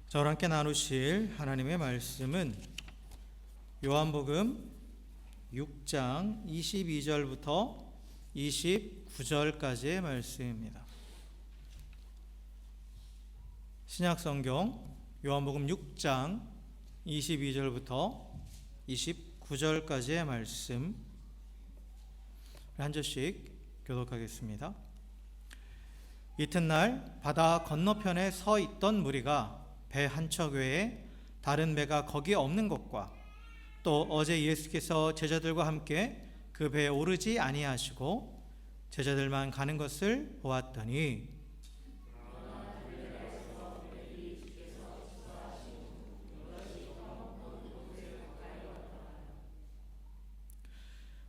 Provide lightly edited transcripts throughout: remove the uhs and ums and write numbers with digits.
저와 함께 나누실 하나님의 말씀은 요한복음 6장 22절부터 29절까지의 말씀입니다. 신약성경 요한복음 6장 22절부터 29절까지의 말씀 한 절씩 교독하겠습니다. 이튿날 바다 건너편에 서 있던 무리가 배 한 척 외에 다른 배가 거기에 없는 것과 또 어제 예수께서 제자들과 함께 그 배에 오르지 아니하시고 제자들만 가는 것을 보았더니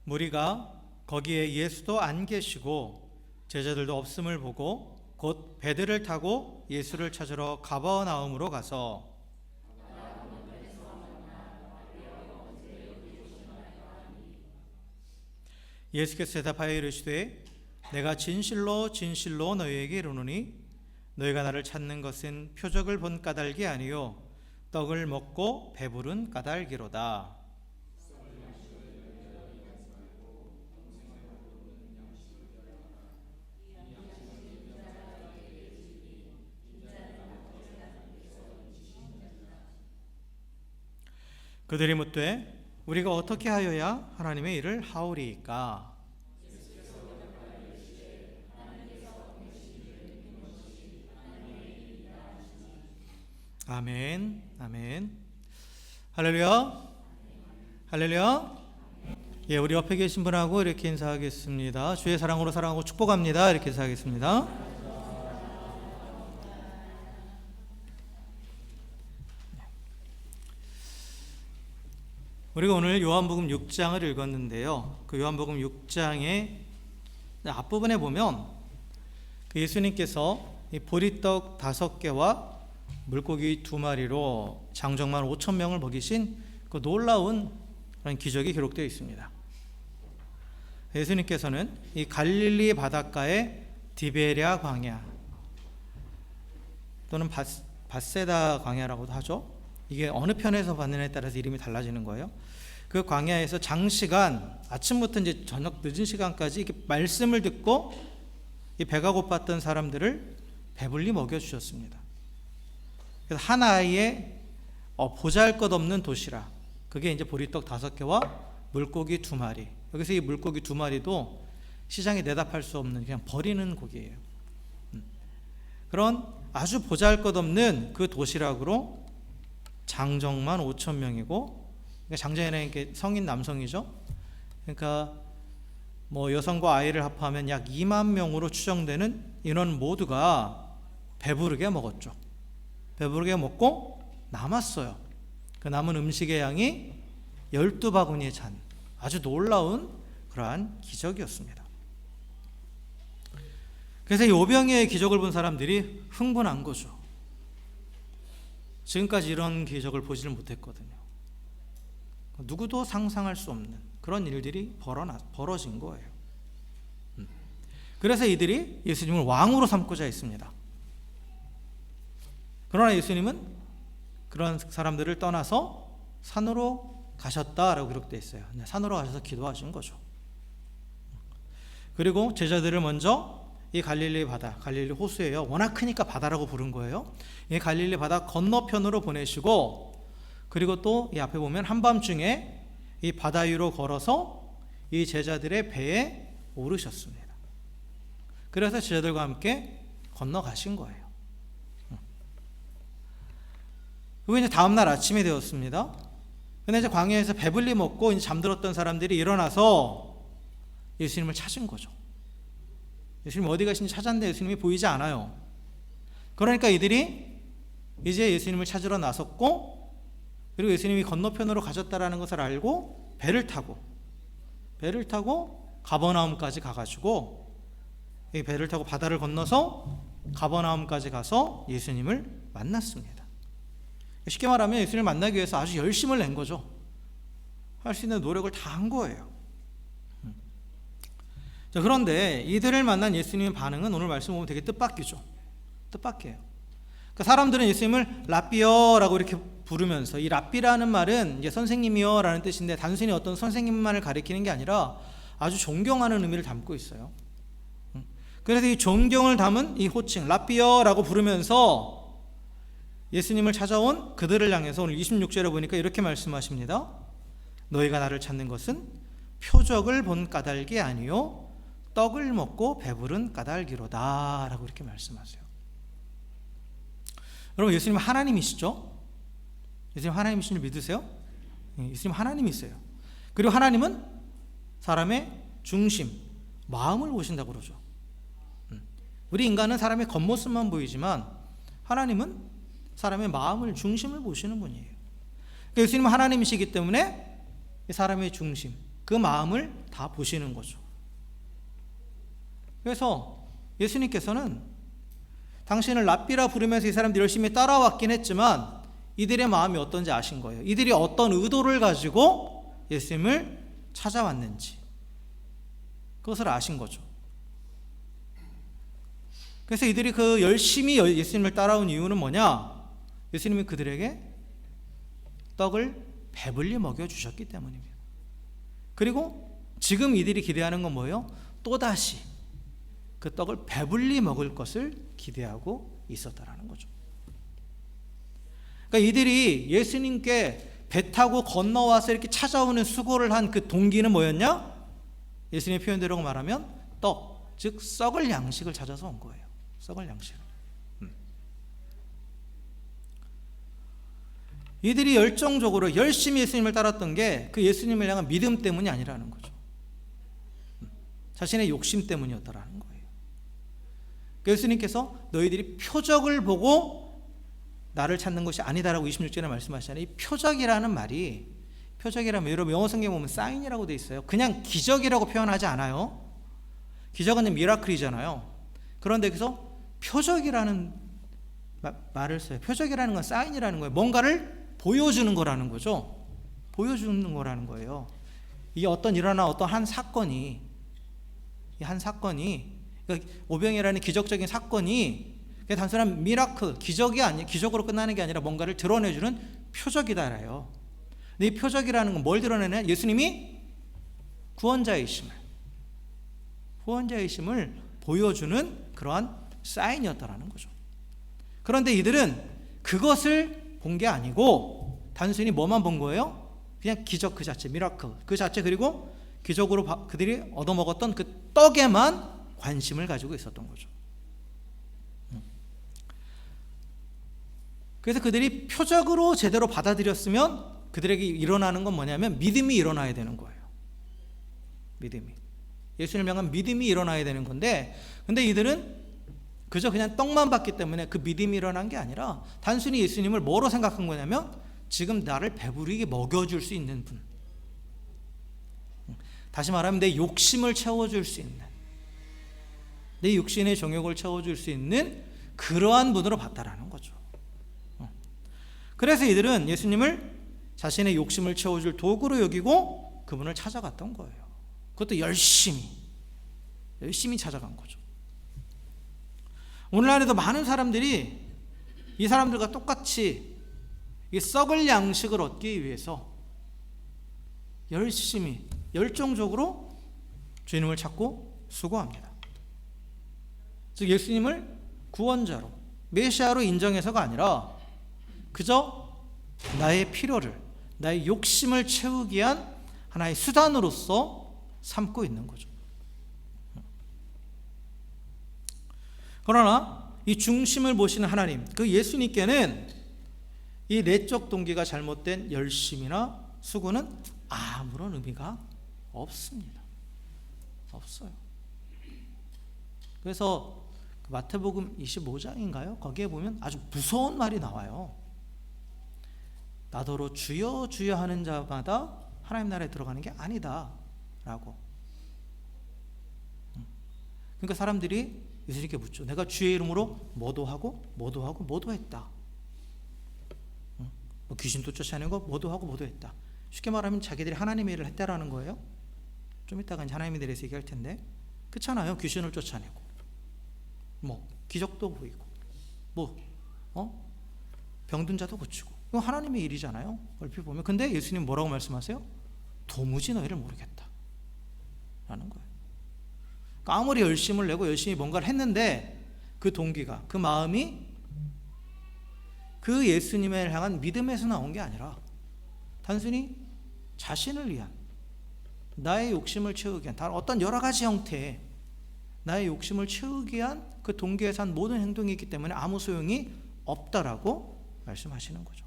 무리가 거기에 예수도 안 계시고 제자들도 없음을 보고 곧 배들을 타고 예수를 찾으러 가버나움으로 가서 예수께서 대답하여 이르시되 내가 진실로 진실로 너희에게 이르노니 너희가 나를 찾는 것은 표적을 본 까닭이 아니요 떡을 먹고 배부른 까닭이로다. 그들이 묻되 우리가 어떻게 하여야 하나님의 일을 하오리이까? 아멘, 아멘. 할렐루야, 할렐루야. 예, 우리 옆에 계신 분하고 이렇게 인사하겠습니다. 주의 사랑으로 사랑하고 축복합니다. 이렇게 인사하겠습니다. 우리가 오늘 요한복음 6장을 읽었는데요. 그 요한복음 6장의 앞부분에 보면 그 예수님께서 이 보리떡 5개와 물고기 2마리로 장정만 5,000명을 먹이신 그 놀라운 그런 기적이 기록되어 있습니다. 예수님께서는 이 갈릴리 바닷가의 디베랴 광야 또는 밧세다 광야라고도 하죠. 이게 어느 편에서 봤느냐에 따라서 이름이 달라지는 거예요. 그 광야에서 장시간 아침부터 이제 저녁 늦은 시간까지 이렇게 말씀을 듣고 이 배가 고팠던 사람들을 배불리 먹여주셨습니다. 그래서 한 아이의 보잘것없는 도시락, 그게 이제 보리떡 5개와 물고기 2마리. 여기서 이 물고기 2마리도 시장에 내다 팔 수 없는 그냥 버리는 고기예요. 그런 아주 보잘것없는 그 도시락으로 장정만 5,000명이고, 그러니까 장정이라는 게 성인 남성이죠. 그러니까 뭐 여성과 아이를 합하면 약 2만 명으로 추정되는 인원 모두가 배부르게 먹었죠. 배부르게 먹고 남았어요. 그 남은 음식의 양이 12바구니에 찬 아주 놀라운 그러한 기적이었습니다. 그래서 이 오병이어의 기적을 본 사람들이 흥분한 거죠. 지금까지 이런 기적을 보지를 못했거든요. 누구도 상상할 수 없는 그런 일들이 벌어진 거예요. 그래서 이들이 예수님을 왕으로 삼고자 했습니다. 그러나 예수님은 그런 사람들을 떠나서 산으로 가셨다라고 기록되어 있어요. 산으로 가셔서 기도하신 거죠. 그리고 제자들을 먼저 이 갈릴리 바다, 갈릴리 호수예요. 워낙 크니까 바다라고 부른 거예요. 이 갈릴리 바다 건너편으로 보내시고, 그리고 또 이 앞에 보면 한밤중에 이 바다 위로 걸어서 이 제자들의 배에 오르셨습니다. 그래서 제자들과 함께 건너가신 거예요. 그리고 이제 다음날 아침이 되었습니다. 근데 이제 광야에서 배불리 먹고 이제 잠들었던 사람들이 일어나서 예수님을 찾은 거죠. 예수님 어디 가신지 찾았는데 예수님이 보이지 않아요. 그러니까 이들이 이제 예수님을 찾으러 나섰고, 그리고 예수님이 건너편으로 가셨다라는 것을 알고 배를 타고 가버나움까지 가가지고, 이 배를 타고 바다를 건너서 가버나움까지 가서 예수님을 만났습니다. 쉽게 말하면 예수님을 만나기 위해서 아주 열심을 낸 거죠. 할 수 있는 노력을 다 한 거예요. 자, 그런데 이들을 만난 예수님의 반응은 오늘 말씀 보면 되게 뜻밖이죠. 뜻밖이에요. 그러니까 사람들은 예수님을 랍비여라고 이렇게 부르면서, 이 랍비라는 말은 이제 선생님이여라는 뜻인데 단순히 어떤 선생님만을 가리키는 게 아니라 아주 존경하는 의미를 담고 있어요. 그래서 이 존경을 담은 이 호칭 랍비여라고 부르면서 예수님을 찾아온 그들을 향해서 오늘 26절에 보니까 이렇게 말씀하십니다. 너희가 나를 찾는 것은 표적을 본 까닭이 아니요 떡을 먹고 배부른 까닭이로다 라고 이렇게 말씀하세요. 여러분, 예수님 하나님이시죠? 예수님 하나님이신 줄 믿으세요? 예수님 하나님이세요. 그리고 하나님은 사람의 중심, 마음을 보신다고 그러죠. 우리 인간은 사람의 겉모습만 보이지만 하나님은 사람의 마음을, 중심을 보시는 분이에요. 그러니까 예수님은 하나님이시기 때문에 사람의 중심, 그 마음을 다 보시는 거죠. 그래서 예수님께서는 당신을 랍비라 부르면서 이 사람들이 열심히 따라왔긴 했지만 이들의 마음이 어떤지 아신 거예요. 이들이 어떤 의도를 가지고 예수님을 찾아왔는지 그것을 아신 거죠. 그래서 이들이 그 열심히 예수님을 따라온 이유는 뭐냐? 예수님이 그들에게 떡을 배불리 먹여주셨기 때문입니다. 그리고 지금 이들이 기대하는 건 뭐예요? 또다시 그 떡을 배불리 먹을 것을 기대하고 있었다라는 거죠. 그러니까 이들이 예수님께 배 타고 건너와서 이렇게 찾아오는 수고를 한 그 동기는 뭐였냐? 예수님의 표현대로 말하면 떡, 즉 썩을 양식을 찾아서 온 거예요. 썩을 양식을. 이들이 열정적으로 열심히 예수님을 따랐던 게 그 예수님을 향한 믿음 때문이 아니라는 거죠. 자신의 욕심 때문이었다라는 거예요. 예수님께서 너희들이 표적을 보고 나를 찾는 것이 아니다라고 26절에 말씀하시잖아요. 이 표적이라는 말이, 표적이라면 여러분 영어 성경에 보면 사인이라고 돼 있어요. 그냥 기적이라고 표현하지 않아요. 기적은 미라클이잖아요. 그런데 여기서 표적이라는 말을 써요. 표적이라는 건 사인이라는 거예요. 뭔가를 보여주는 거라는 거죠. 보여주는 거라는 거예요. 이 일어난 어떤 한 사건이, 그러니까 오병이라는 기적적인 사건이 단순한 미라클, 기적으로 끝나는 게 아니라 뭔가를 드러내주는 표적이다라요. 근데 이 표적이라는 건 뭘 드러내냐? 예수님이 구원자이심을 보여주는 그러한 사인이었다라는 거죠. 그런데 이들은 그것을 본 게 아니고 단순히 뭐만 본 거예요? 그냥 기적 그 자체, 미라클 그 자체, 그리고 기적으로 그들이 얻어먹었던 그 떡에만 관심을 가지고 있었던 거죠. 그래서 그들이 표적으로 제대로 받아들였으면 그들에게 일어나는 건 뭐냐면 믿음이 일어나야 되는 거예요. 믿음이. 예수님을 향한 믿음이 일어나야 되는 건데, 근데 이들은 그저 그냥 떡만 받기 때문에 그 믿음이 일어난 게 아니라 단순히 예수님을 뭐로 생각한 거냐면 지금 나를 배부르게 먹여줄 수 있는 분, 다시 말하면 내 욕심을 채워줄 수 있는, 내 육신의 정욕을 채워줄 수 있는 그러한 분으로 봤다라는 거죠. 그래서 이들은 예수님을 자신의 욕심을 채워줄 도구로 여기고 그분을 찾아갔던 거예요. 그것도 열심히 찾아간 거죠. 오늘날에도 많은 사람들이 이 사람들과 똑같이 이 썩을 양식을 얻기 위해서 열심히 열정적으로 주님을 찾고 수고합니다. 즉 예수님을 구원자로, 메시아로 인정해서가 아니라 그저 나의 필요를, 나의 욕심을 채우기 위한 하나의 수단으로서 삼고 있는 거죠. 그러나 이 중심을 보시는 하나님, 그 예수님께는 이 내적 동기가 잘못된 열심이나 수고는 아무런 의미가 없습니다. 없어요. 그래서 마태복음 25장인가요? 거기에 보면 아주 무서운 말이 나와요. 나더러 주여 주여 하는 자마다 하나님 나라에 들어가는 게 아니다 라고. 그러니까 사람들이 예수님께 묻죠. 내가 주의 이름으로 뭐도 하고 뭐도 했다. 뭐 귀신도 쫓아내고 뭐도 하고 뭐도 했다. 쉽게 말하면 자기들이 하나님의 일을 했다라는 거예요. 좀 이따가 이제 하나님에 대해서 얘기할 텐데, 그렇잖아요. 귀신을 쫓아내고 뭐 기적도 보이고 뭐 병든 자도 고치고. 이거 하나님의 일이잖아요, 얼핏 보면. 근데 예수님 뭐라고 말씀하세요? 도무지 너희를 모르겠다 라는 거예요. 그러니까 아무리 열심을 내고 열심히 뭔가를 했는데 그 동기가, 그 마음이 그 예수님을 향한 믿음에서 나온 게 아니라 단순히 자신을 위한, 나의 욕심을 채우기 위한, 다른 어떤 여러 가지 형태의 나의 욕심을 채우기 위한 그 동기에서 한 모든 행동이 있기 때문에 아무 소용이 없다라고 말씀하시는 거죠.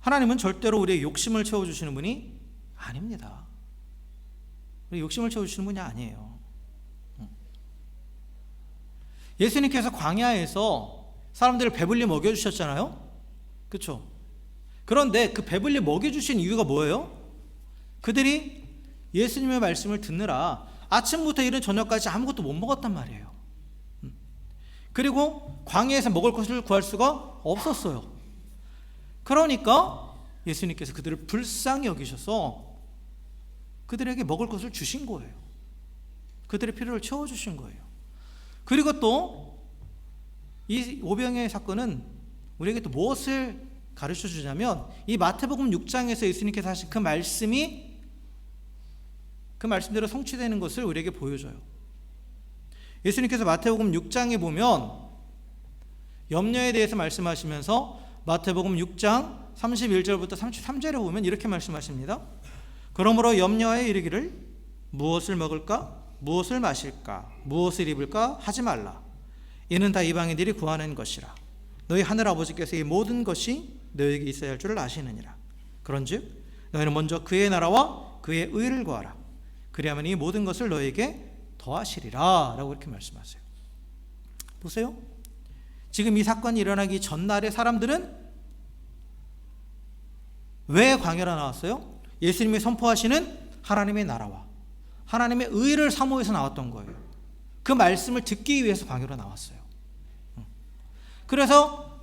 하나님은 절대로 우리의 욕심을 채워주시는 분이 아닙니다. 우리 욕심을 채워주시는 분이 아니에요. 예수님께서 광야에서 사람들을 배불리 먹여주셨잖아요. 그렇죠? 그런데 그 배불리 먹여주신 이유가 뭐예요? 그들이 예수님의 말씀을 듣느라 아침부터 이른 저녁까지 아무것도 못 먹었단 말이에요. 그리고 광야에서 먹을 것을 구할 수가 없었어요. 그러니까 예수님께서 그들을 불쌍히 여기셔서 그들에게 먹을 것을 주신 거예요. 그들의 필요를 채워주신 거예요. 그리고 또 이 오병이어의 사건은 우리에게 또 무엇을 가르쳐 주냐면, 이 마태복음 6장에서 예수님께서 하신 그 말씀이 그 말씀대로 성취되는 것을 우리에게 보여줘요. 예수님께서 마태복음 6장에 보면 염려에 대해서 말씀하시면서 마태복음 6장 31절부터 33절에 보면 이렇게 말씀하십니다. 그러므로 염려하여 이르기를 무엇을 먹을까? 무엇을 마실까? 무엇을 입을까? 하지 말라. 이는 다 이방인들이 구하는 것이라. 너희 하늘아버지께서 이 모든 것이 너희에게 있어야 할 줄을 아시느니라. 그런즉 너희는 먼저 그의 나라와 그의 의를 구하라. 그리하면 이 모든 것을 너희에게 더하시리라 라고 이렇게 말씀하세요. 보세요. 지금 이 사건이 일어나기 전날에 사람들은 왜 광야로 나왔어요? 예수님이 선포하시는 하나님의 나라와 하나님의 의를 사모해서 나왔던 거예요. 그 말씀을 듣기 위해서 광야로 나왔어요. 그래서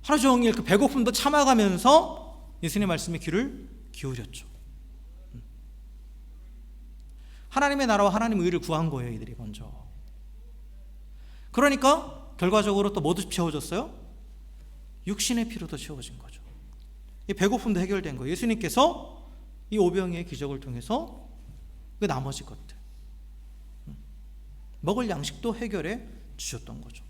하루 종일 그 배고픔도 참아가면서 예수님의 말씀에 귀를 기울였죠. 하나님의 나라와 하나님의 의를 구한 거예요, 이들이 먼저. 그러니까 결과적으로 또 뭐도 채워졌어요? 육신의 피로도 채워진 거죠. 이 배고픔도 해결된 거예요. 예수님께서 이 오병이의 기적을 통해서 그 나머지 것들, 먹을 양식도 해결해 주셨던 거죠.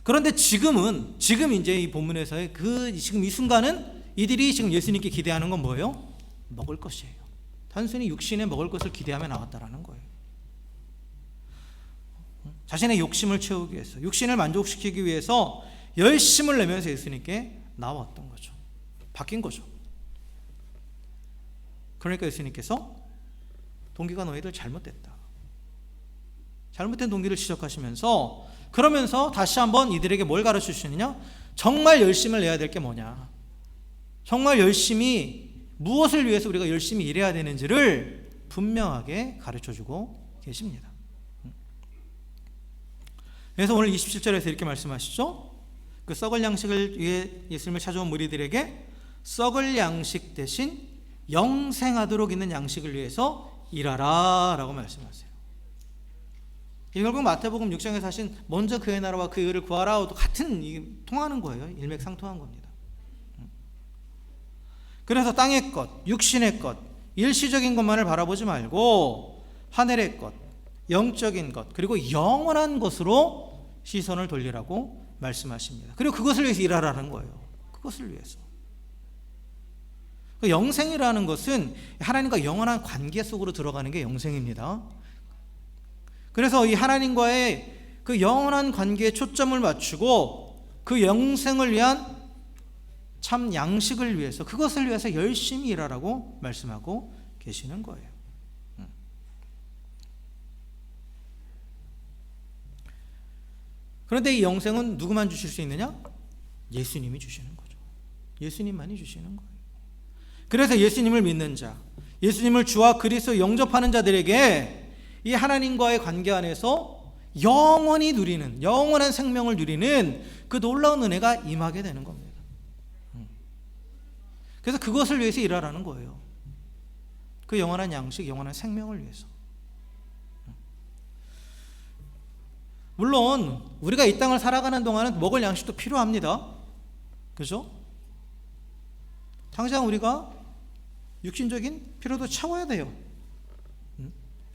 그런데 지금 이제 이 본문에서의 지금 이 순간은 이들이 지금 예수님께 기대하는 건 뭐예요? 먹을 것이에요. 단순히 육신에 먹을 것을 기대하며 나왔다라는 거예요. 자신의 욕심을 채우기 위해서, 육신을 만족시키기 위해서 열심을 내면서 예수님께 나왔던 거죠. 바뀐 거죠. 그러니까 예수님께서 동기가 너희들 잘못됐다, 잘못된 동기를 지적하시면서, 그러면서 다시 한번 이들에게 뭘 가르쳐 주시느냐? 정말 열심을 내야 될 게 뭐냐, 정말 열심히 무엇을 위해서 우리가 열심히 일해야 되는지를 분명하게 가르쳐주고 계십니다. 그래서 오늘 27절에서 이렇게 말씀하시죠. 그 썩을 양식을 위해 예수님을 찾아온 무리들에게 썩을 양식 대신 영생하도록 있는 양식을 위해서 일하라 라고 말씀하세요. 결국 마태복음 6장에서 하신 먼저 그의 나라와 그의 의를 구하라도 같은, 통하는 거예요. 일맥상통한 겁니다. 그래서 땅의 것, 육신의 것, 일시적인 것만을 바라보지 말고 하늘의 것, 영적인 것, 그리고 영원한 것으로 시선을 돌리라고 말씀하십니다. 그리고 그것을 위해서 일하라는 거예요. 그것을 위해서. 그 영생이라는 것은 하나님과 영원한 관계 속으로 들어가는 게 영생입니다. 그래서 이 하나님과의 그 영원한 관계에 초점을 맞추고 그 영생을 위한 참 양식을 위해서, 그것을 위해서 열심히 일하라고 말씀하고 계시는 거예요. 그런데 이 영생은 누구만 주실 수 있느냐? 예수님이 주시는 거죠. 예수님만이 주시는 거예요. 그래서 예수님을 믿는 자, 예수님을 주와 그리스도 영접하는 자들에게 이 하나님과의 관계 안에서 영원히 누리는, 영원한 생명을 누리는 그 놀라운 은혜가 임하게 되는 겁니다. 그래서 그것을 위해서 일하라는 거예요. 그 영원한 양식, 영원한 생명을 위해서. 물론 우리가 이 땅을 살아가는 동안은 먹을 양식도 필요합니다. 그죠? 당장 우리가 육신적인 필요도 채워야 돼요.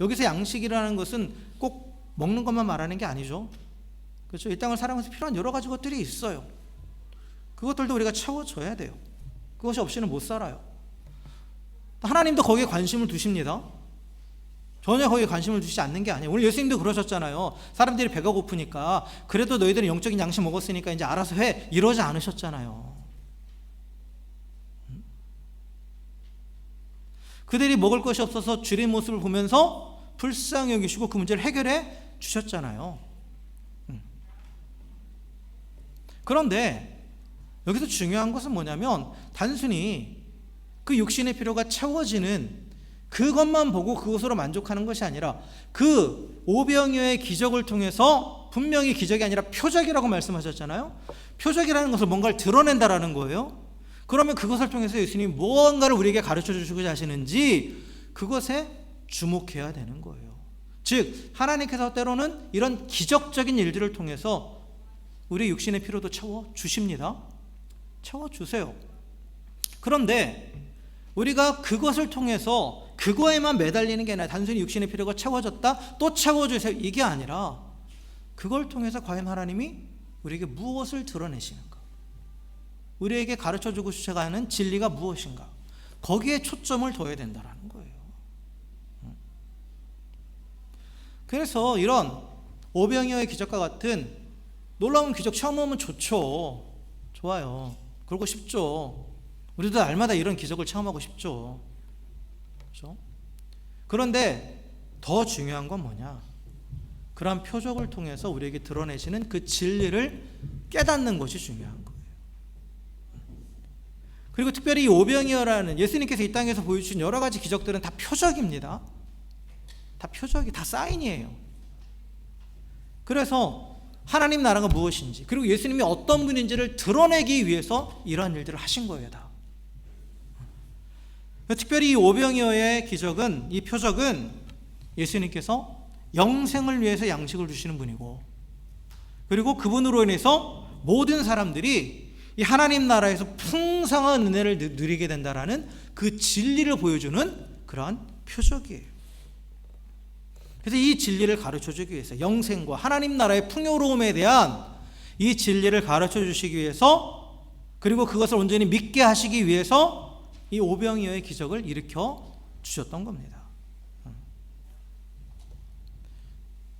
여기서 양식이라는 것은 꼭 먹는 것만 말하는 게 아니죠. 그렇죠? 이 땅을 살아가면서 필요한 여러 가지 것들이 있어요. 그것들도 우리가 채워줘야 돼요. 그것이 없이는 못 살아요. 하나님도 거기에 관심을 두십니다. 전혀 거기에 관심을 두시지 않는 게 아니에요. 오늘 예수님도 그러셨잖아요. 사람들이 배가 고프니까 그래도 너희들은 영적인 양식 먹었으니까 이제 알아서 해, 이러지 않으셨잖아요. 그들이 먹을 것이 없어서 줄인 모습을 보면서 불쌍히 여기시고 그 문제를 해결해 주셨잖아요. 그런데 여기서 중요한 것은 뭐냐면 단순히 그 육신의 필요가 채워지는 그것만 보고 그것으로 만족하는 것이 아니라 그 오병이어의 기적을 통해서, 분명히 기적이 아니라 표적이라고 말씀하셨잖아요. 표적이라는 것을 뭔가를 드러낸다라는 거예요. 그러면 그것을 통해서 예수님이 무언가를 우리에게 가르쳐 주시고자 하시는지 그것에 주목해야 되는 거예요. 즉 하나님께서 때로는 이런 기적적인 일들을 통해서 우리 육신의 필요도 채워주십니다. 채워주세요. 그런데 우리가 그것을 통해서 그거에만 매달리는 게 아니라 단순히 육신의 필요가 채워졌다, 또 채워주세요, 이게 아니라 그걸 통해서 과연 하나님이 우리에게 무엇을 드러내시는가, 우리에게 가르쳐주고 싶어 하는 진리가 무엇인가, 거기에 초점을 둬야 된다는 거예요. 그래서 이런 오병이어의 기적과 같은 놀라운 기적 처음 오면 좋죠. 좋아요. 그러고 싶죠. 우리도 날마다 이런 기적을 체험하고 싶죠. 그렇죠? 그런데 더 중요한 건 뭐냐? 그러한 표적을 통해서 우리에게 드러내시는 그 진리를 깨닫는 것이 중요한 거예요. 그리고 특별히 이 오병이어라는 예수님께서 이 땅에서 보여주신 여러 가지 기적들은 다 표적입니다. 다 표적이, 다 사인이에요. 그래서 하나님 나라가 무엇인지, 그리고 예수님이 어떤 분인지를 드러내기 위해서 이러한 일들을 하신 거예요. 다. 특별히 이 오병이어의 기적은, 이 표적은 예수님께서 영생을 위해서 양식을 주시는 분이고, 그리고 그분으로 인해서 모든 사람들이 이 하나님 나라에서 풍성한 은혜를 누리게 된다라는 그 진리를 보여주는 그러한 표적이에요. 그래서 이 진리를 가르쳐주기 위해서, 영생과 하나님 나라의 풍요로움에 대한 이 진리를 가르쳐주시기 위해서, 그리고 그것을 온전히 믿게 하시기 위해서 이 오병이어의 기적을 일으켜 주셨던 겁니다.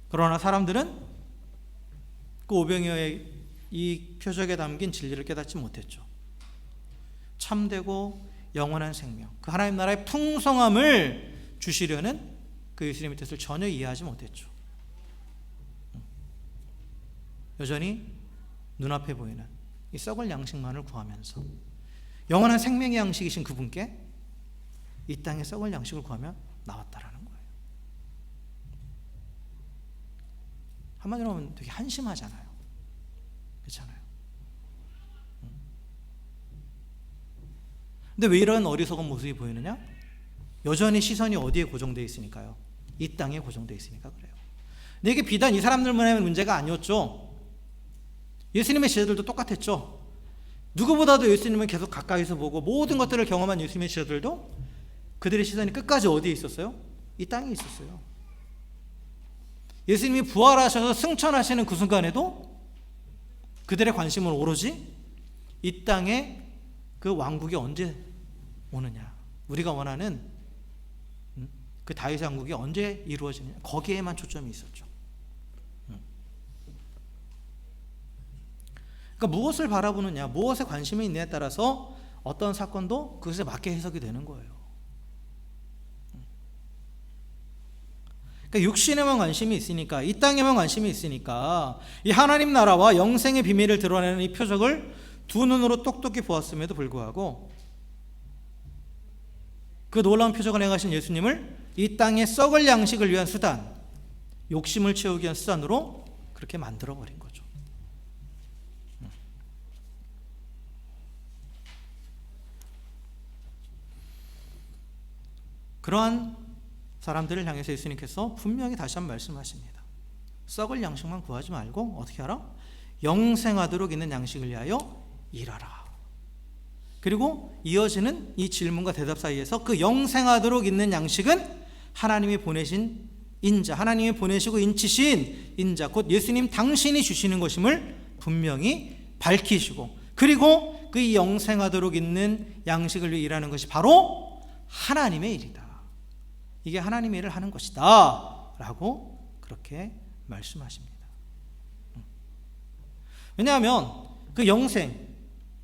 그러나 사람들은 그 오병이어의 이 표적에 담긴 진리를 깨닫지 못했죠. 참되고 영원한 생명, 그 하나님 나라의 풍성함을 주시려는 그 예수님의 뜻을 전혀 이해하지 못했죠. 여전히 눈앞에 보이는 이 썩을 양식만을 구하면서 영원한 생명의 양식이신 그분께 이 땅에 썩을 양식을 구하며 나왔다라는 거예요. 한마디로 하면 되게 한심하잖아요. 그렇잖아요. 근데 왜 이런 어리석은 모습이 보이느냐? 여전히 시선이 어디에 고정되어 있으니까요. 이 땅에 고정되어 있으니까 그래요. 근데 이게 비단 이 사람들만의 문제가 아니었죠. 예수님의 제자들도 똑같았죠. 누구보다도 예수님을 계속 가까이서 보고 모든 것들을 경험한 예수님의 제자들도 그들의 시선이 끝까지 어디에 있었어요? 이 땅에 있었어요. 예수님이 부활하셔서 승천하시는 그 순간에도 그들의 관심은 오로지 이 땅에 그 왕국이 언제 오느냐, 우리가 원하는 그 다윗의 왕국이 언제 이루어지느냐, 거기에만 초점이 있었죠. 그러니까 무엇을 바라보느냐, 무엇에 관심이 있느냐에 따라서 어떤 사건도 그것에 맞게 해석이 되는 거예요. 그러니까 육신에만 관심이 있으니까, 이 땅에만 관심이 있으니까 이 하나님 나라와 영생의 비밀을 드러내는 이 표적을 두 눈으로 똑똑히 보았음에도 불구하고 그 놀라운 표적을 행하신 예수님을 이 땅의 썩을 양식을 위한 수단, 욕심을 채우기 위한 수단으로 그렇게 만들어버린 거죠. 그러한 사람들을 향해서 예수님께서 분명히 다시 한번 말씀하십니다. 썩을 양식만 구하지 말고 어떻게 하라? 영생하도록 있는 양식을 위하여 일하라. 그리고 이어지는 이 질문과 대답 사이에서 그 영생하도록 있는 양식은 하나님이 보내신 인자, 하나님이 보내시고 인치신 인자, 곧 예수님 당신이 주시는 것임을 분명히 밝히시고, 그리고 그 영생하도록 있는 양식을 위해 일하는 것이 바로 하나님의 일이다. 이게 하나님의 일을 하는 것이다 라고 그렇게 말씀하십니다. 왜냐하면 그 영생,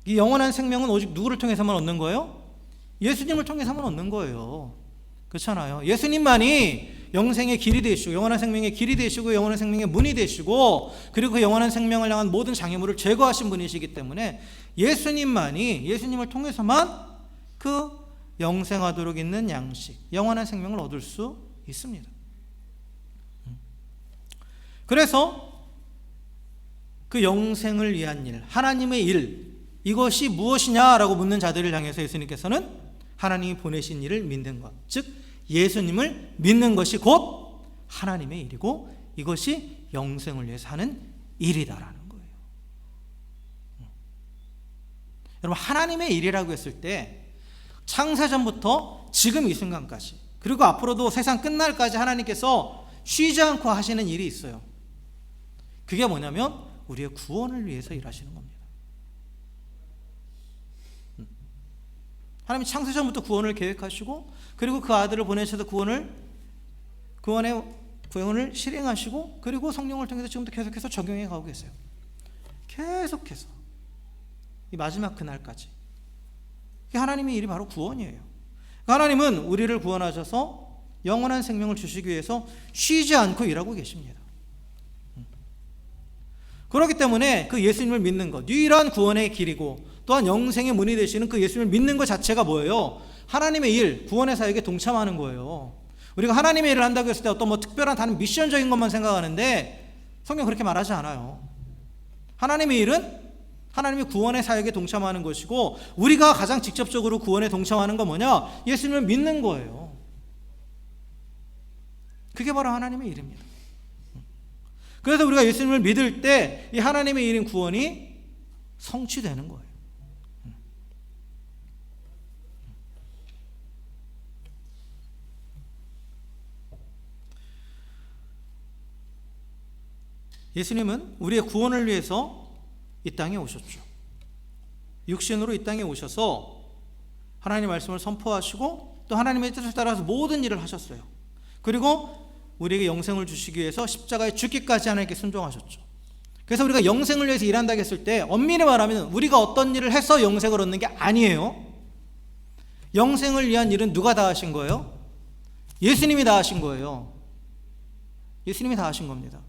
이 영원한 생명은 오직 누구를 통해서만 얻는 거예요? 예수님을 통해서만 얻는 거예요. 그렇잖아요. 예수님만이 영생의 길이 되시고 영원한 생명의 길이 되시고 영원한 생명의 문이 되시고, 그리고 그 영원한 생명을 향한 모든 장애물을 제거하신 분이시기 때문에 예수님만이, 예수님을 통해서만 그 영생하도록 있는 양식, 영원한 생명을 얻을 수 있습니다. 그래서 그 영생을 위한 일, 하나님의 일, 이것이 무엇이냐라고 묻는 자들을 향해서 예수님께서는 하나님이 보내신 일을 믿는 것, 즉 예수님을 믿는 것이 곧 하나님의 일이고 이것이 영생을 위해서 하는 일이다라는 거예요. 여러분, 하나님의 일이라고 했을 때 창세전부터 지금 이 순간까지, 그리고 앞으로도 세상 끝날까지 하나님께서 쉬지 않고 하시는 일이 있어요. 그게 뭐냐면 우리의 구원을 위해서 일하시는 겁니다. 하나님이 창세전부터 구원을 계획하시고, 그리고 그 아들을 보내셔서 구원을 실행하시고, 그리고 성령을 통해서 지금도 계속해서 적용해 가고 계세요. 계속해서 이 마지막 그날까지. 하나님의 일이 바로 구원이에요. 하나님은 우리를 구원하셔서 영원한 생명을 주시기 위해서 쉬지 않고 일하고 계십니다. 그렇기 때문에 그 예수님을 믿는 것, 유일한 구원의 길이고 또한 영생의 문이 되시는 그 예수님을 믿는 것 자체가 뭐예요? 하나님의 일, 구원의 사역에 동참하는 거예요. 우리가 하나님의 일을 한다고 했을 때 어떤 특별한 다른 미션적인 것만 생각하는데 성경 그렇게 말하지 않아요. 하나님의 일은 하나님의 구원의 사역에 동참하는 것이고, 우리가 가장 직접적으로 구원에 동참하는 건 뭐냐? 예수님을 믿는 거예요. 그게 바로 하나님의 일입니다. 그래서 우리가 예수님을 믿을 때 이 하나님의 일인 구원이 성취되는 거예요. 예수님은 우리의 구원을 위해서 이 땅에 오셨죠. 육신으로 이 땅에 오셔서 하나님의 말씀을 선포하시고 또 하나님의 뜻을 따라서 모든 일을 하셨어요. 그리고 우리에게 영생을 주시기 위해서 십자가에 죽기까지 하나님께 순종하셨죠. 그래서 우리가 영생을 위해서 일한다고 했을 때 엄밀히 말하면 우리가 어떤 일을 해서 영생을 얻는 게 아니에요. 영생을 위한 일은 누가 다 하신 거예요? 예수님이 다 하신 거예요. 예수님이 다 하신 겁니다.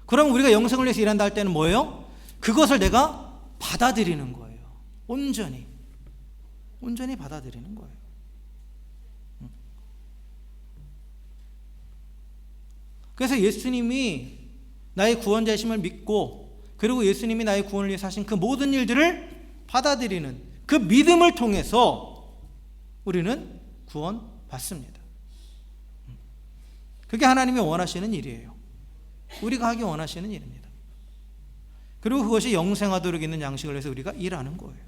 그럼 우리가 영생을 위해서 일한다 할 때는 뭐예요? 그것을 내가 받아들이는 거예요. 온전히 받아들이는 거예요. 그래서 예수님이 나의 구원자이심을 믿고, 그리고 예수님이 나의 구원을 위해 하신 그 모든 일들을 받아들이는 그 믿음을 통해서 우리는 구원받습니다. 그게 하나님이 원하시는 일이에요. 우리가 하기 원하시는 일입니다. 그리고 그것이 영생하도록 있는 양식을 위해서 우리가 일하는 거예요.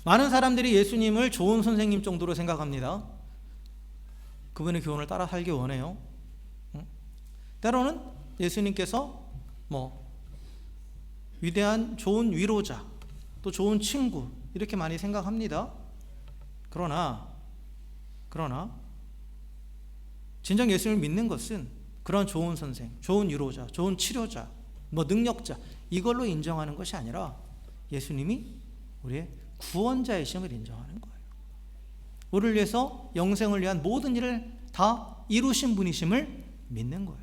많은 사람들이 예수님을 좋은 선생님 정도로 생각합니다. 그분의 교훈을 따라 살기 원해요. 때로는 예수님께서 위대한 좋은 위로자, 또 좋은 친구 이렇게 많이 생각합니다. 그러나 진정 예수님을 믿는 것은 그런 좋은 선생, 좋은 위로자, 좋은 치료자, 능력자 이걸로 인정하는 것이 아니라 예수님이 우리의 구원자이심을 인정하는 거예요. 우리를 위해서 영생을 위한 모든 일을 다 이루신 분이심을 믿는 거예요.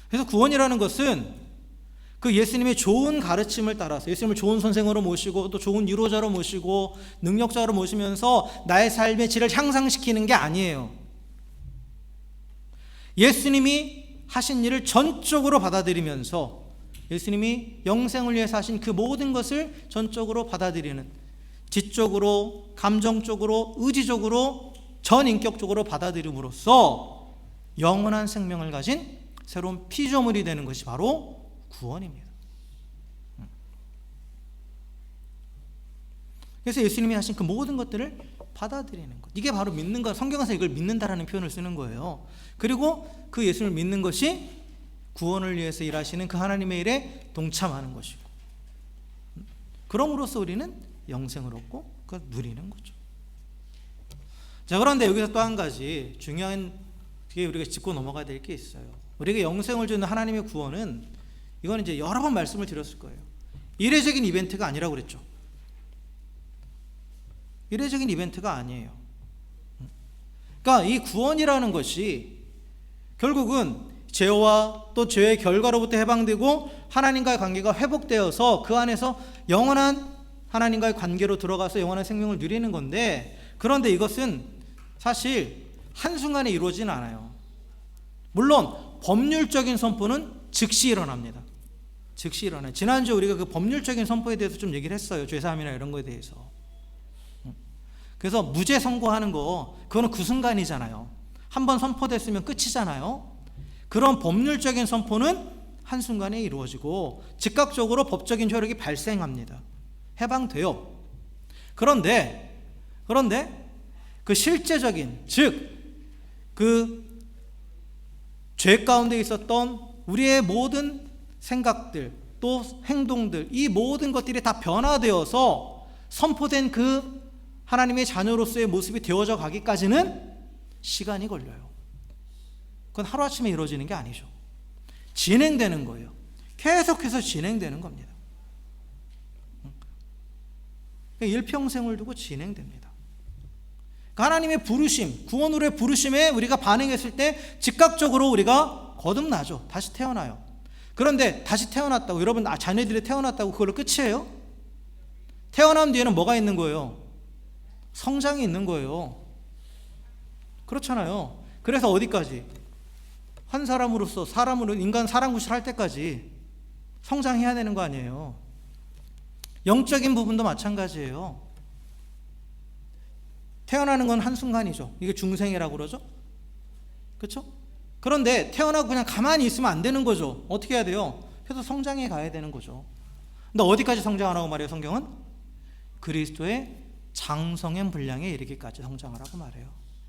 그래서 구원이라는 것은 그 예수님의 좋은 가르침을 따라서 예수님을 좋은 선생으로 모시고 또 좋은 위로자로 모시고 능력자로 모시면서 나의 삶의 질을 향상시키는 게 아니에요. 예수님이 하신 일을 전적으로 받아들이면서 예수님이 영생을 위해서 하신 그 모든 것을 전적으로 받아들이는, 지적으로, 감정적으로, 의지적으로, 전인격적으로 받아들임으로써 영원한 생명을 가진 새로운 피조물이 되는 것이 바로 구원입니다. 그래서 예수님이 하신 그 모든 것들을 받아들이는 것, 이게 바로 믿는 것. 성경에서 이걸 믿는다라는 표현을 쓰는 거예요. 그리고 그 예수를 믿는 것이 구원을 위해서 일하시는 그 하나님의 일에 동참하는 것이고, 그럼으로써 우리는 영생을 얻고 그걸 누리는 거죠. 자, 그런데 여기서 또 한 가지 중요한 게 우리가 짚고 넘어가야 될 게 있어요. 우리에게 영생을 주는 하나님의 구원은, 이건 이제 여러 번 말씀을 드렸을 거예요, 이례적인 이벤트가 아니라고 그랬죠. 이례적인 이벤트가 아니에요. 그러니까 이 구원이라는 것이 결국은 죄와 또 죄의 결과로부터 해방되고 하나님과의 관계가 회복되어서 그 안에서 영원한 하나님과의 관계로 들어가서 영원한 생명을 누리는 건데, 그런데 이것은 사실 한순간에 이루어지는 않아요. 물론 법률적인 선포는 즉시 일어납니다. 즉시 일어나요. 지난주에 우리가 그 법률적인 선포에 대해서 좀 얘기를 했어요. 죄사함이나 이런 거에 대해서. 그래서 무죄 선고하는 거, 그거는 그 순간이잖아요. 한번 선포됐으면 끝이잖아요. 그런 법률적인 선포는 한순간에 이루어지고 즉각적으로 법적인 효력이 발생합니다. 해방돼요. 그런데 그 실제적인, 즉 그 죄 가운데 있었던 우리의 모든 생각들 또 행동들, 이 모든 것들이 다 변화되어서 선포된 그 하나님의 자녀로서의 모습이 되어져 가기까지는 시간이 걸려요. 그건 하루아침에 이루어지는 게 아니죠. 진행되는 거예요. 계속해서 진행되는 겁니다. 일평생을 두고 진행됩니다. 하나님의 부르심, 구원으로의 부르심에 우리가 반응했을 때 즉각적으로 우리가 거듭나죠. 다시 태어나요. 그런데 다시 태어났다고, 여러분 자녀들이 태어났다고 그걸로 끝이에요? 태어난 뒤에는 뭐가 있는 거예요? 성장이 있는 거예요. 그렇잖아요. 그래서 어디까지? 한 사람으로서, 사람으로 인간 사람 구실할 때까지 성장해야 되는 거 아니에요? 영적인 부분도 마찬가지예요. 태어나는 건 한순간이죠. 이게 중생이라고 그러죠. 그렇죠? 그런데 태어나고 그냥 가만히 있으면 안 되는 거죠. 어떻게 해야 돼요? 계속 성장해 가야 되는 거죠. 근데 어디까지 성장하라고 말해요, 성경은? 그리스도의 장성한 분량에 이르기까지 성장하라고 말해요.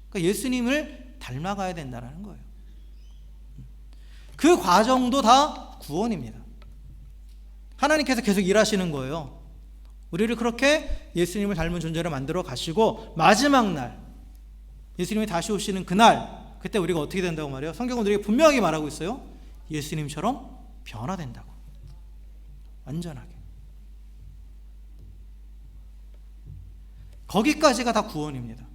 그러니까 예수님을 닮아가야 된다는 거예요. 그 과정도 다 구원입니다. 하나님께서 계속 일하시는 거예요. 우리를 그렇게 예수님을 닮은 존재로 만들어 가시고, 마지막 날 예수님이 다시 오시는 그날, 그때 우리가 어떻게 된다고 말해요? 성경은 우리에게 분명하게 말하고 있어요. 예수님처럼 변화된다고. 완전하게. 거기까지가 다 구원입니다.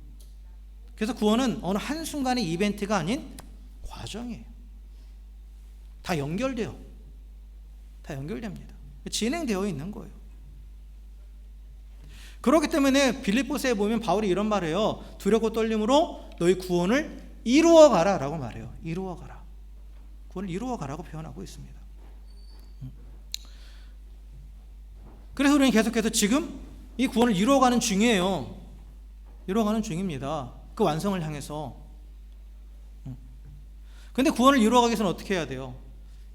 그래서 구원은 어느 한순간의 이벤트가 아닌 과정이에요. 다 연결돼요. 다 연결됩니다. 진행되어 있는 거예요. 그렇기 때문에 빌립보서에 보면 바울이 이런 말을 해요. 두렵고 떨림으로 너희 구원을 이루어가라 라고 말해요. 이루어가라. 구원을 이루어가라고 표현하고 있습니다. 그래서 우리는 계속해서 지금 이 구원을 이루어가는 중이에요. 이루어가는 중입니다. 그 완성을 향해서. 근데 구원을 이루어가기 위해서는 어떻게 해야 돼요?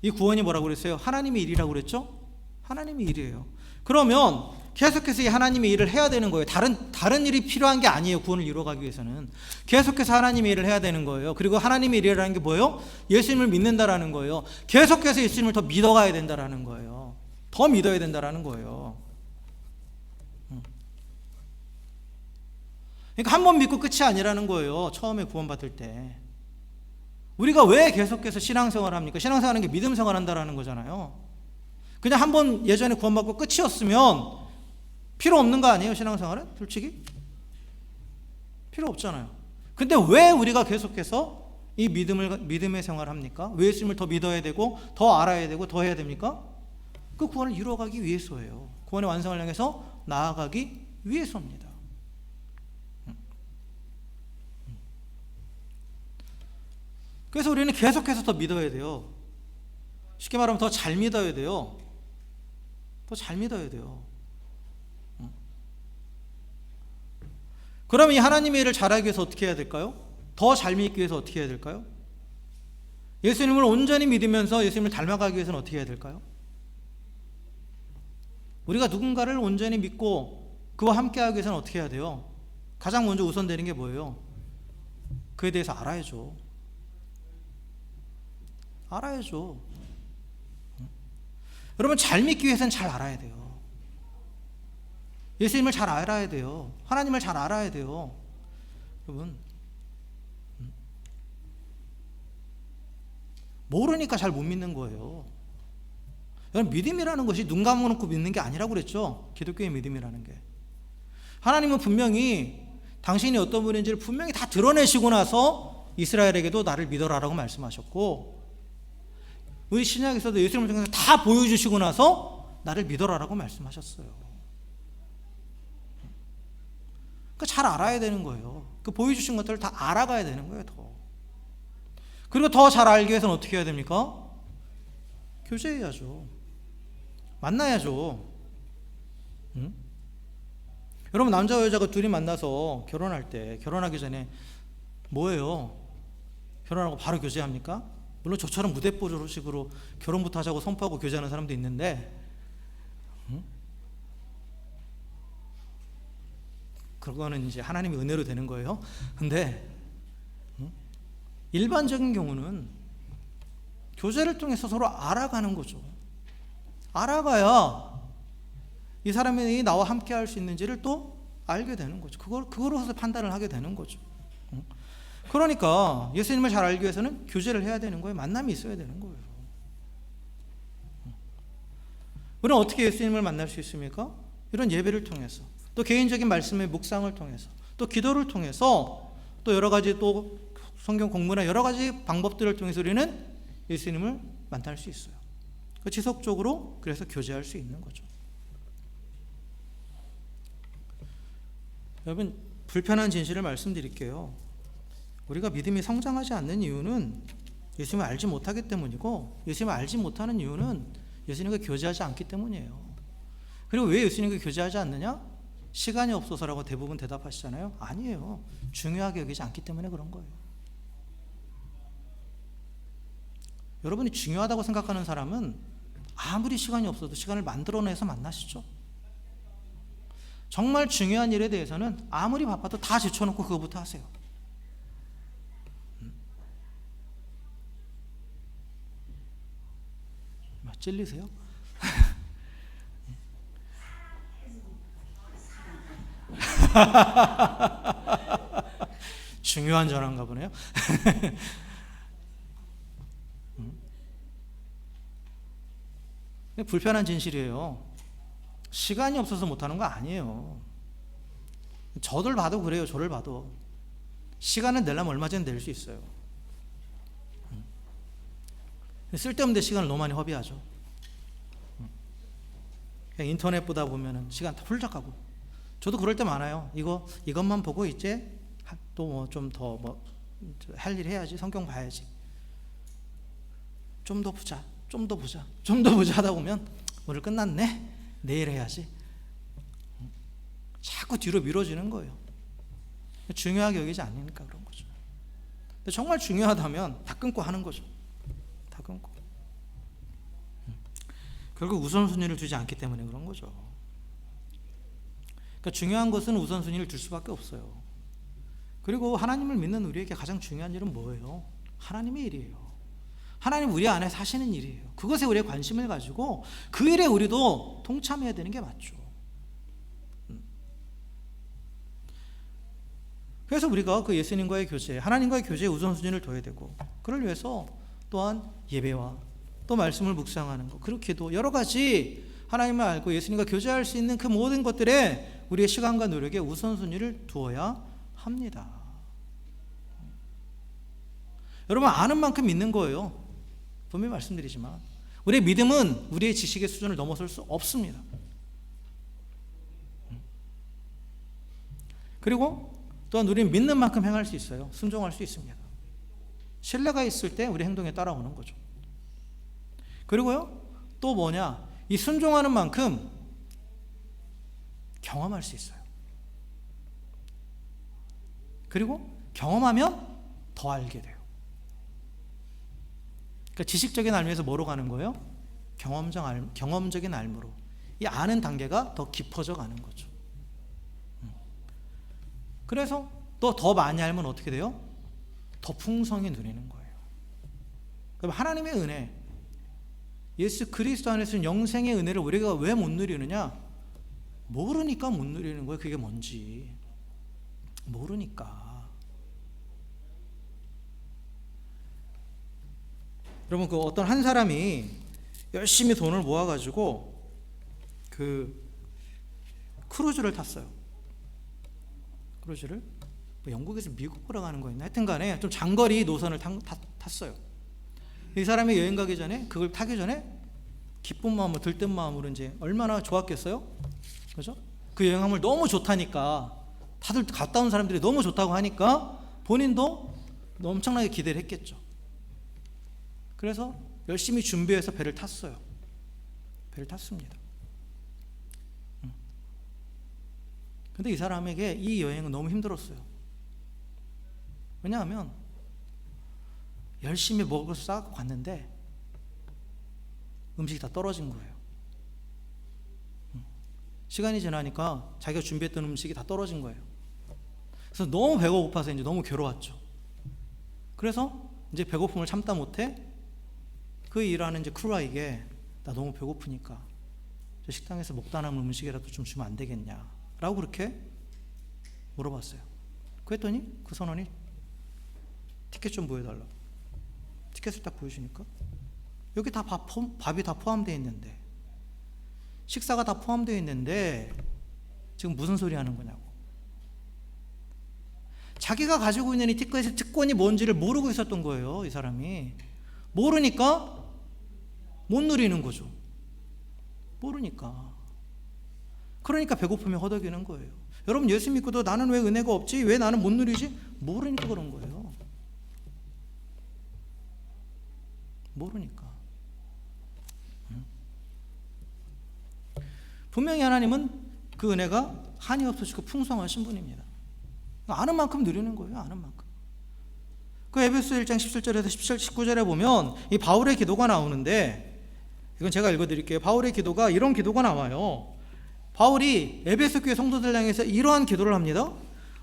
이 구원이 뭐라고 그랬어요? 하나님의 일이라고 그랬죠? 하나님의 일이에요. 그러면 계속해서 이 하나님의 일을 해야 되는 거예요. 다른 일이 필요한 게 아니에요. 구원을 이루어가기 위해서는 계속해서 하나님의 일을 해야 되는 거예요. 그리고 하나님의 일이라는 게 뭐예요? 예수님을 믿는다라는 거예요. 계속해서 예수님을 더 믿어가야 된다라는 거예요. 더 믿어야 된다라는 거예요. 그러니까 한 번 믿고 끝이 아니라는 거예요. 처음에 구원받을 때. 우리가 왜 계속해서 신앙생활을 합니까? 신앙생활하는 게 믿음 생활한다라는 거잖아요. 그냥 한 번 예전에 구원받고 끝이었으면 필요 없는 거 아니에요? 신앙생활은? 솔직히? 필요 없잖아요. 근데 왜 우리가 계속해서 이 믿음의 생활을 합니까? 왜 예수님을 더 믿어야 되고 더 알아야 되고 더 해야 됩니까? 그 구원을 이루어가기 위해서예요. 구원의 완성을 향해서 나아가기 위해서입니다. 그래서 우리는 계속해서 더 믿어야 돼요. 쉽게 말하면 더 잘 믿어야 돼요. 더 잘 믿어야 돼요. 그러면 이 하나님의 일을 잘하기 위해서 어떻게 해야 될까요? 더 잘 믿기 위해서 어떻게 해야 될까요? 예수님을 온전히 믿으면서 예수님을 닮아가기 위해서는 어떻게 해야 될까요? 우리가 누군가를 온전히 믿고 그와 함께하기 위해서는 어떻게 해야 돼요? 가장 먼저 우선되는 게 뭐예요? 그에 대해서 알아야죠. 알아야죠. 여러분, 잘 믿기 위해서는 잘 알아야 돼요. 예수님을 잘 알아야 돼요. 하나님을 잘 알아야 돼요. 여러분, 모르니까 잘 못 믿는 거예요. 여러분, 믿음이라는 것이 눈 감아놓고 믿는 게 아니라고 그랬죠. 기독교의 믿음이라는 게. 하나님은 분명히 당신이 어떤 분인지를 분명히 다 드러내시고 나서 이스라엘에게도 나를 믿어라라고 말씀하셨고, 우리 신약에서도 예수님을 통해서 다 보여주시고 나서 나를 믿어라라고 말씀하셨어요. 그러니까 잘 알아야 되는 거예요. 그 보여주신 것들을 다 알아가야 되는 거예요. 더. 그리고 더 잘 알기 위해서는 어떻게 해야 됩니까? 교제해야죠. 만나야죠. 응? 여러분, 남자와 여자가 둘이 만나서 결혼할 때, 결혼하기 전에 뭐예요? 결혼하고 바로 교제합니까? 물론 저처럼 무대뽀식으로 결혼부터 하자고 선포하고 교제하는 사람도 있는데, 그거는 이제 하나님의 은혜로 되는 거예요. 근데 일반적인 경우는 교제를 통해서 서로 알아가는 거죠. 알아가야 이 사람이 나와 함께 할 수 있는지를 또 알게 되는 거죠. 그거로서 판단을 하게 되는 거죠. 그러니까 예수님을 잘 알기 위해서는 교제를 해야 되는 거예요. 만남이 있어야 되는 거예요. 우리는 어떻게 예수님을 만날 수 있습니까? 이런 예배를 통해서, 또 개인적인 말씀의 묵상을 통해서, 또 기도를 통해서, 또 여러 가지 또 성경 공부나 여러 가지 방법들을 통해서 우리는 예수님을 만날 수 있어요. 지속적으로 그래서 교제할 수 있는 거죠. 여러분, 불편한 진실을 말씀드릴게요. 우리가 믿음이 성장하지 않는 이유는 예수님을 알지 못하기 때문이고, 예수님을 알지 못하는 이유는 예수님과 교제하지 않기 때문이에요. 그리고 왜 예수님과 교제하지 않느냐? 시간이 없어서라고 대부분 대답하시잖아요. 아니에요. 중요하게 여기지 않기 때문에 그런 거예요. 여러분이 중요하다고 생각하는 사람은 아무리 시간이 없어도 시간을 만들어내서 만나시죠. 정말 중요한 일에 대해서는 아무리 바빠도 다 제쳐놓고 그거부터 하세요. 찔리세요? 중요한 전화인가 보네요. 불편한 진실이에요. 시간이 없어서 못하는 거 아니에요. 저를 봐도 그래요. 저를 봐도 시간을 내려면 얼마 전에 낼 수 있어요. 쓸데없는 시간을 너무 많이 허비하죠. 그냥 인터넷 보다 보면은 시간 다 훌쩍하고. 저도 그럴 때 많아요. 이것만 보고 이제 또 뭐 좀 더 뭐 할 일 해야지. 성경 봐야지. 좀 더 보자. 좀 더 보자. 좀 더 보자 하다 보면 오늘 끝났네. 내일 해야지. 자꾸 뒤로 미뤄지는 거예요. 중요하게 여기지 않으니까 그런 거죠. 근데 정말 중요하다면 다 끊고 하는 거죠. 다 끊고. 결국 우선순위를 두지 않기 때문에 그런 거죠. 그러니까 중요한 것은 우선순위를 둘 수밖에 없어요. 그리고 하나님을 믿는 우리에게 가장 중요한 일은 뭐예요? 하나님의 일이에요. 하나님 우리 안에 사시는 일이에요. 그것에 우리의 관심을 가지고 그 일에 우리도 동참해야 되는 게 맞죠. 그래서 우리가 그 예수님과의 교제, 하나님과의 교제에 우선순위를 둬야 되고, 그를 위해서 또한 예배와 또 말씀을 묵상하는 것, 그리고 기도, 여러 가지 하나님을 알고 예수님과 교제할 수 있는 그 모든 것들에 우리의 시간과 노력에 우선순위를 두어야 합니다. 여러분, 아는 만큼 믿는 거예요. 분명히 말씀드리지만 우리의 믿음은 우리의 지식의 수준을 넘어설 수 없습니다. 그리고 또한 우리는 믿는 만큼 행할 수 있어요. 순종할 수 있습니다. 신뢰가 있을 때 우리 행동에 따라오는 거죠. 그리고요, 또 뭐냐, 이 순종하는 만큼 경험할 수 있어요. 그리고 경험하면 더 알게 돼요. 그러니까 지식적인 알미에서 뭐로 가는 거예요? 경험적인 알무로. 이 아는 단계가 더 깊어져 가는 거죠. 그래서 또 더 많이 알면 어떻게 돼요? 더 풍성히 누리는 거예요. 그럼 하나님의 은혜, 예수 그리스도 안에서는 영생의 은혜를 우리가 왜 못 누리느냐? 모르니까 못 누리는 거예요. 그게 뭔지 모르니까. 여러분, 그 어떤 한 사람이 열심히 돈을 모아가지고 그 크루즈를 탔어요. 크루즈를 영국에서 미국으로 가는 거였나? 하여튼간에 좀 장거리 노선을 탔어요. 이 사람이 여행 가기 전에, 그걸 타기 전에 기쁜 마음으로, 들뜬 마음으로 이제 얼마나 좋았겠어요? 그죠? 그 여행함을 너무 좋다니까, 다들 갔다 온 사람들이 너무 좋다고 하니까 본인도 엄청나게 기대를 했겠죠. 그래서 열심히 준비해서 배를 탔어요. 배를 탔습니다. 근데 이 사람에게 이 여행은 너무 힘들었어요. 왜냐하면 열심히 먹을 수 싸고 갔는데 음식이 다 떨어진 거예요. 시간이 지나니까 자기가 준비했던 음식이 다 떨어진 거예요. 그래서 너무 배가 고파서 이제 너무 괴로웠죠. 그래서 이제 배고픔을 참다 못해 그 일하는 이제 크루아에게, 나 너무 배고프니까 저 식당에서 먹다 남은 음식이라도 좀 주면 안 되겠냐 라고 그렇게 물어봤어요. 그랬더니 그 선원이 티켓 좀 보여달라고. 티켓을 딱 보여주니까 여기 다 밥이 다 포함되어 있는데, 식사가 다 포함되어 있는데 지금 무슨 소리 하는 거냐고. 자기가 가지고 있는 이 티켓의 특권이 뭔지를 모르고 있었던 거예요. 이 사람이 모르니까 못 누리는 거죠. 모르니까. 그러니까 배고픔이 허덕이는 거예요. 여러분, 예수 믿고도 나는 왜 은혜가 없지? 왜 나는 못 누리지? 모르니까 그런 거예요. 모르니까. 분명히 하나님은 그 은혜가 한이 없으시고 풍성하신 분입니다. 아는 만큼 누리는 거예요. 아는 만큼. 그 에베소 1장 17절에서 19절에 보면 이 바울의 기도가 나오는데, 이건 제가 읽어드릴게요. 바울의 기도가, 이런 기도가 나와요. 바울이 에베소 교회 성도들 향해서 이러한 기도를 합니다.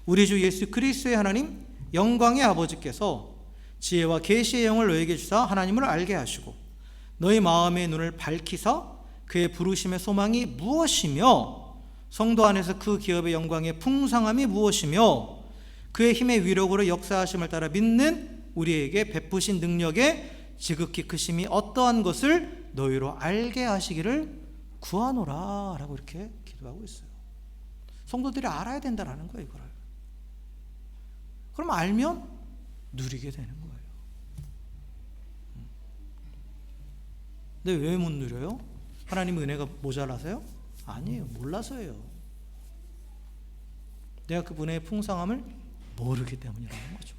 우리 주 예수 그리스도의 하나님, 영광의 아버지께서 지혜와 계시의 영을 너에게 주사 하나님을 알게 하시고 너희 마음의 눈을 밝히사 그의 부르심의 소망이 무엇이며 성도 안에서 그 기업의 영광의 풍성함이 무엇이며 그의 힘의 위력으로 역사하심을 따라 믿는 우리에게 베푸신 능력의 지극히 크심이 어떠한 것을 너희로 알게 하시기를 구하노라 라고 이렇게 기도하고 있어요. 성도들이 알아야 된다라는 거예요. 이거를. 그럼 알면 누리게 되는 거예요. 근데 왜 못 누려요? 하나님의 은혜가 모자라서요? 아니에요. 몰라서예요. 내가 그 은혜의 풍성함을 모르기 때문이라는 거죠.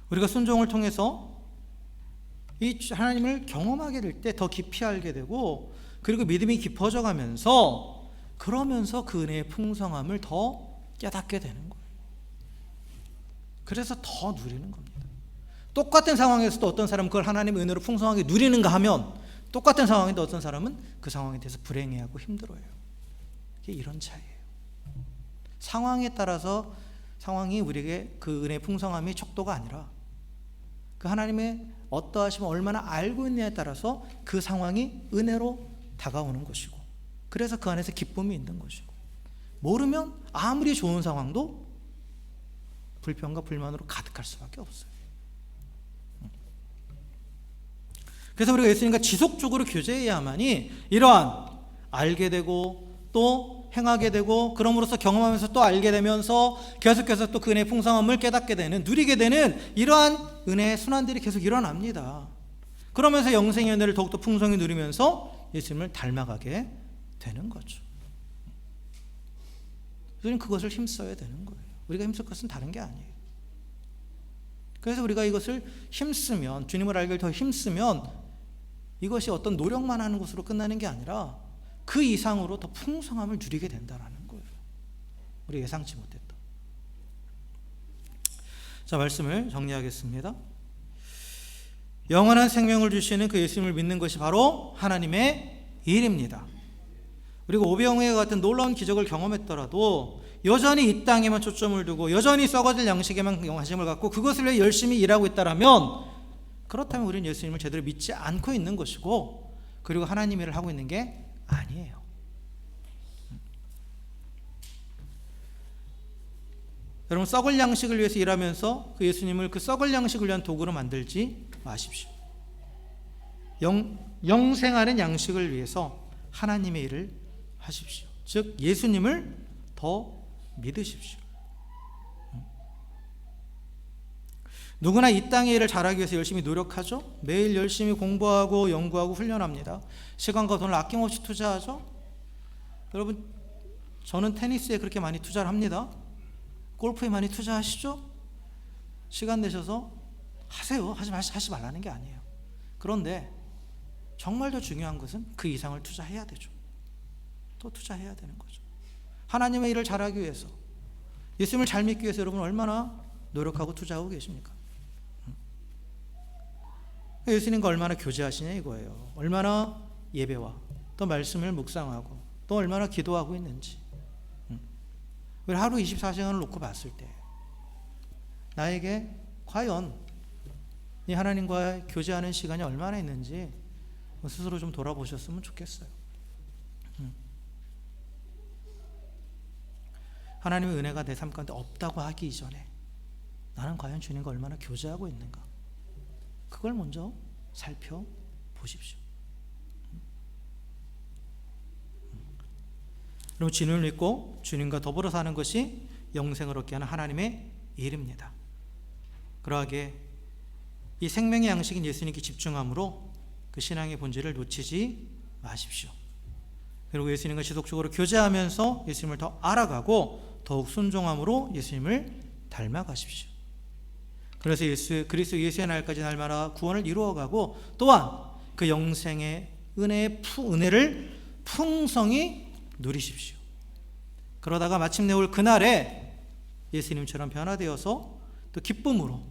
우리가 순종을 통해서 이 하나님을 경험하게 될 때 더 깊이 알게 되고, 그리고 믿음이 깊어져 가면서, 그러면서 그 은혜의 풍성함을 더 깨닫게 되는 거예요. 그래서 더 누리는 겁니다. 똑같은 상황에서도 어떤 사람은 그걸 하나님의 은혜로 풍성하게 누리는가 하면, 똑같은 상황인데 어떤 사람은 그 상황에 대해서 불행해하고 힘들어요. 이게 이런 차이예요. 상황에 따라서 상황이 우리에게 그 은혜의 풍성함이 척도가 아니라, 그 하나님의 어떠하심을 얼마나 알고 있느냐에 따라서 그 상황이 은혜로 다가오는 것이고, 그래서 그 안에서 기쁨이 있는 것이고, 모르면 아무리 좋은 상황도 불평과 불만으로 가득할 수밖에 없어요. 그래서 우리가 예수님과 지속적으로 교제해야만이 이러한 알게 되고 또 행하게 되고, 그럼으로써 경험하면서 또 알게 되면서 계속해서 또 그 은혜의 풍성함을 깨닫게 되는, 누리게 되는 이러한 은혜의 순환들이 계속 일어납니다. 그러면서 영생의 은혜를 더욱더 풍성히 누리면서 예수님을 닮아가게 되는 거죠. 우리는 그것을 힘써야 되는 거예요. 우리가 힘쓸 것은 다른 게 아니에요. 그래서 우리가 이것을 힘쓰면, 주님을 알기를 더 힘쓰면 이것이 어떤 노력만 하는 것으로 끝나는 게 아니라 그 이상으로 더 풍성함을 누리게 된다는 거예요. 우리 예상치 못했던. 자, 말씀을 정리하겠습니다. 영원한 생명을 주시는 그 예수님을 믿는 것이 바로 하나님의 일입니다. 그리고 오병이와 같은 놀라운 기적을 경험했더라도 여전히 이 땅에만 초점을 두고 여전히 썩어질 양식에만 관심을 갖고 그것을 위해 열심히 일하고 있다면, 그렇다면 우리는 예수님을 제대로 믿지 않고 있는 것이고, 그리고 하나님 일을 하고 있는 게 아니에요. 여러분, 썩을 양식을 위해서 일하면서 그 예수님을 그 썩을 양식을 위한 도구로 만들지 마십시오. 영생하는 양식을 위해서 하나님의 일을 하십시오. 즉 예수님을 더 믿으십시오. 누구나 이 땅의 일을 잘하기 위해서 열심히 노력하죠. 매일 열심히 공부하고 연구하고 훈련합니다. 시간과 돈을 아낌없이 투자하죠. 여러분, 저는 테니스에 그렇게 많이 투자를 합니다. 골프에 많이 투자하시죠? 시간 내셔서 하세요. 하지 말라는 게 아니에요. 그런데 정말 더 중요한 것은 그 이상을 투자해야 되죠. 또 투자해야 되는 거죠. 하나님의 일을 잘하기 위해서, 예수님을 잘 믿기 위해서 여러분 얼마나 노력하고 투자하고 계십니까? 예수님과 얼마나 교제하시냐 이거예요. 얼마나 예배와 또 말씀을 묵상하고 또 얼마나 기도하고 있는지. 우리 하루 24시간을 놓고 봤을 때 나에게 과연 이 하나님과 교제하는 시간이 얼마나 있는지 스스로 좀 돌아보셨으면 좋겠어요. 하나님의 은혜가 내 삶 가운데 없다고 하기 이전에 나는 과연 주님과 얼마나 교제하고 있는가, 그걸 먼저 살펴보십시오. 그럼 주님을 믿고 주님과 더불어 사는 것이 영생을 얻게 하는 하나님의 일입니다. 그러하게 이 생명의 양식인 예수님께 집중함으로 그 신앙의 본질을 놓치지 마십시오. 그리고 예수님과 지속적으로 교제하면서 예수님을 더 알아가고 더욱 순종함으로 예수님을 닮아가십시오. 그래서 그리스도 예수의 날까지 날마다 구원을 이루어가고 또한 그 영생의 은혜를 풍성히 누리십시오. 그러다가 마침내 올 그날에 예수님처럼 변화되어서 또 기쁨으로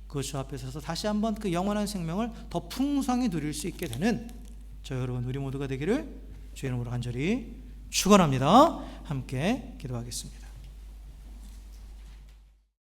그 주 앞에 서서 다시 한번 그 영원한 생명을 더 풍성히 누릴 수 있게 되는 저 여러분 우리 모두가 되기를 주의 이름으로 간절히 축원합니다. 함께 기도하겠습니다.